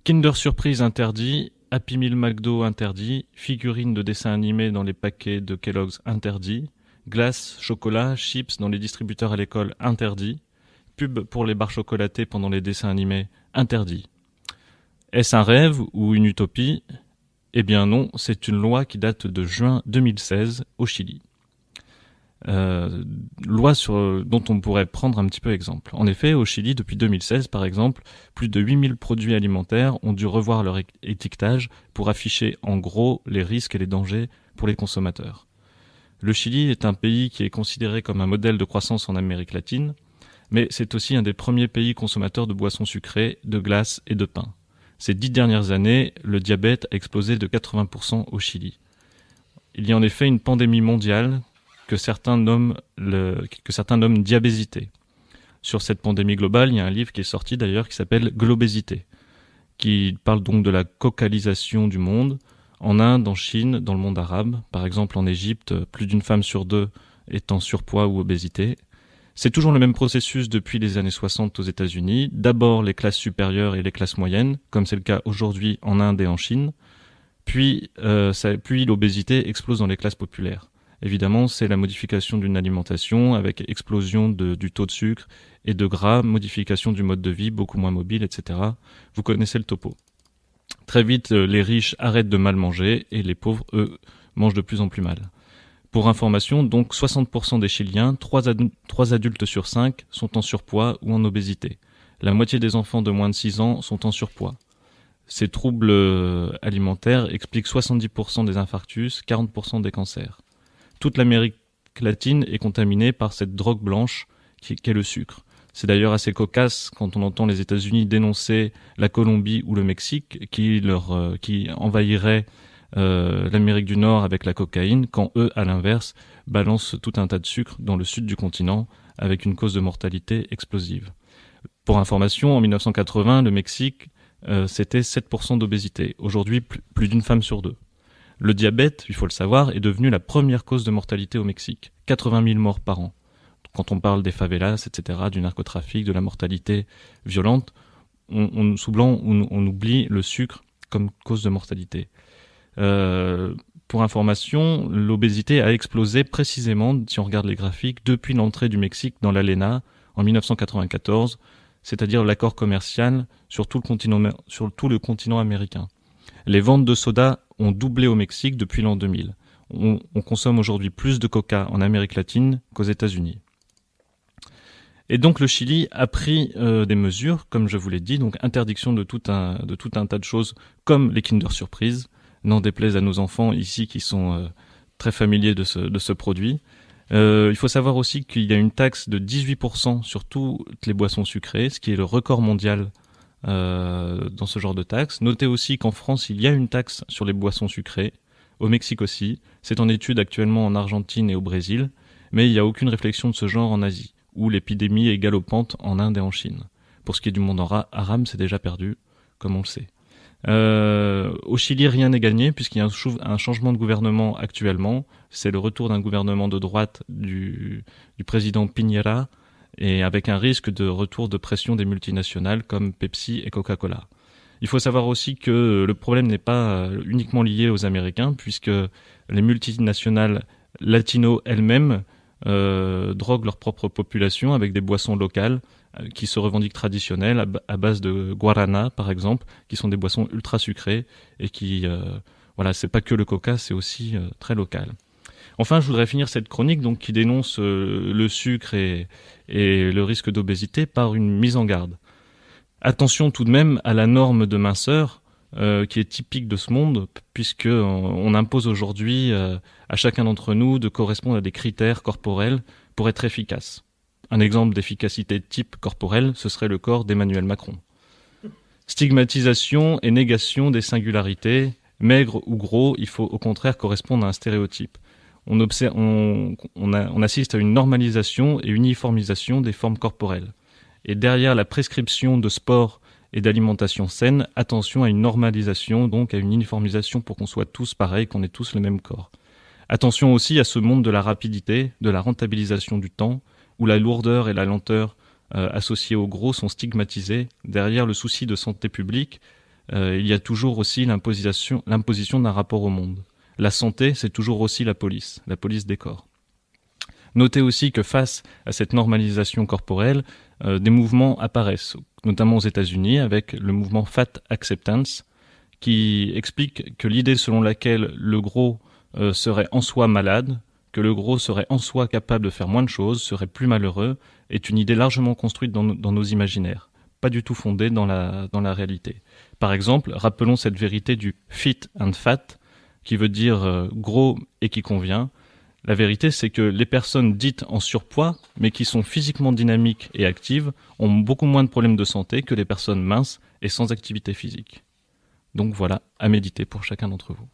Kinder Surprise interdit, Happy Meal McDo interdit, figurines de dessins animés dans les paquets de Kellogg's interdit, glace, chocolat, chips dans les distributeurs à l'école interdit, pub pour les barres chocolatées pendant les dessins animés interdit. Est-ce un rêve ou une utopie ? Eh bien non, c'est une loi qui date de juin 2016 au Chili. Loi dont on pourrait prendre un petit peu exemple. En effet, au Chili, depuis 2016 par exemple, plus de 8000 produits alimentaires ont dû revoir leur étiquetage pour afficher en gros les risques et les dangers pour les consommateurs. Le Chili est un pays qui est considéré comme un modèle de croissance en Amérique latine, mais c'est aussi un des premiers pays consommateurs de boissons sucrées, de glace et de pain. Ces 10 dernières années, le diabète a explosé de 80% au Chili. Il y a en effet une pandémie mondiale que certains nomment diabésité. Sur cette pandémie globale, il y a un livre qui est sorti d'ailleurs qui s'appelle Globésité, qui parle donc de la cocalisation du monde, en Inde, en Chine, dans le monde arabe. Par exemple, en Égypte, plus d'une femme sur deux est en surpoids ou obésité. C'est toujours le même processus depuis les années 60 aux États-Unis. D'abord les classes supérieures et les classes moyennes, comme c'est le cas aujourd'hui en Inde et en Chine. Puis l'obésité explose dans les classes populaires. Évidemment, c'est la modification d'une alimentation avec explosion du taux de sucre et de gras, modification du mode de vie, beaucoup moins mobile, etc. Vous connaissez le topo. Très vite, les riches arrêtent de mal manger et les pauvres, eux, mangent de plus en plus mal. Pour information, donc 60% des Chiliens, 3 adultes sur 5, sont en surpoids ou en obésité. La moitié des enfants de moins de 6 ans sont en surpoids. Ces troubles alimentaires expliquent 70% des infarctus, 40% des cancers. Toute l'Amérique latine est contaminée par cette drogue blanche qu'est le sucre. C'est d'ailleurs assez cocasse quand on entend les États-Unis dénoncer la Colombie ou le Mexique qui envahiraient l'Amérique du Nord avec la cocaïne, quand eux, à l'inverse, balancent tout un tas de sucre dans le sud du continent avec une cause de mortalité explosive. Pour information, en 1980, le Mexique, c'était 7% d'obésité. Aujourd'hui, plus d'une femme sur deux. Le diabète, il faut le savoir, est devenu la première cause de mortalité au Mexique. 80 000 morts par an. Quand on parle des favelas, etc., du narcotrafic, de la mortalité violente, on oublie le sucre comme cause de mortalité. Pour information, l'obésité a explosé précisément, si on regarde les graphiques, depuis l'entrée du Mexique dans l'ALENA en 1994, c'est-à-dire l'accord commercial sur tout le continent américain. Les ventes de soda ont doublé au Mexique depuis l'an 2000. On consomme aujourd'hui plus de coca en Amérique latine qu'aux États-Unis. Et donc le Chili a pris des mesures, comme je vous l'ai dit, donc interdiction de tout un tas de choses comme les Kinder Surprise, n'en déplaise à nos enfants ici qui sont très familiers de ce produit. Il faut savoir aussi qu'il y a une taxe de 18% sur toutes les boissons sucrées, ce qui est le record mondial dans ce genre de taxe. Notez aussi qu'en France, il y a une taxe sur les boissons sucrées, au Mexique aussi. C'est en étude actuellement en Argentine et au Brésil, mais il n'y a aucune réflexion de ce genre en Asie, où l'épidémie est galopante en Inde et en Chine. Pour ce qui est du monde arabe, c'est déjà perdu, comme on le sait. Au Chili, rien n'est gagné puisqu'il y a un changement de gouvernement actuellement. C'est le retour d'un gouvernement de droite du président Piñera, et avec un risque de retour de pression des multinationales comme Pepsi et Coca-Cola. Il faut savoir aussi que le problème n'est pas uniquement lié aux Américains, puisque les multinationales latino elles-mêmes droguent leur propre population avec des boissons locales qui se revendiquent traditionnelles à base de guarana, par exemple, qui sont des boissons ultra sucrées et qui, c'est pas que le coca, c'est aussi très local. Enfin, je voudrais finir cette chronique donc qui dénonce le sucre et le risque d'obésité par une mise en garde. Attention tout de même à la norme de minceur qui est typique de ce monde, puisque on impose aujourd'hui à chacun d'entre nous de correspondre à des critères corporels pour être efficace. Un exemple d'efficacité type corporelle, ce serait le corps d'Emmanuel Macron. Stigmatisation et négation des singularités, maigre ou gros, il faut au contraire correspondre à un stéréotype. On assiste à une normalisation et uniformisation des formes corporelles. Et derrière la prescription de sport et d'alimentation saine, attention à une normalisation, donc à une uniformisation pour qu'on soit tous pareils, qu'on ait tous le même corps. Attention aussi à ce monde de la rapidité, de la rentabilisation du temps, où la lourdeur et la lenteur associées au gros sont stigmatisées derrière le souci de santé publique, il y a toujours aussi l'imposition d'un rapport au monde. La santé, c'est toujours aussi la police des corps. Notez aussi que face à cette normalisation corporelle, des mouvements apparaissent, notamment aux États-Unis, avec le mouvement Fat Acceptance, qui explique que l'idée selon laquelle le gros serait en soi malade, que le gros serait en soi capable de faire moins de choses, serait plus malheureux, est une idée largement construite dans nos imaginaires, pas du tout fondée dans la réalité. Par exemple, rappelons cette vérité du fit and fat, qui veut dire gros et qui convient. La vérité, c'est que les personnes dites en surpoids, mais qui sont physiquement dynamiques et actives, ont beaucoup moins de problèmes de santé que les personnes minces et sans activité physique. Donc voilà, à méditer pour chacun d'entre vous.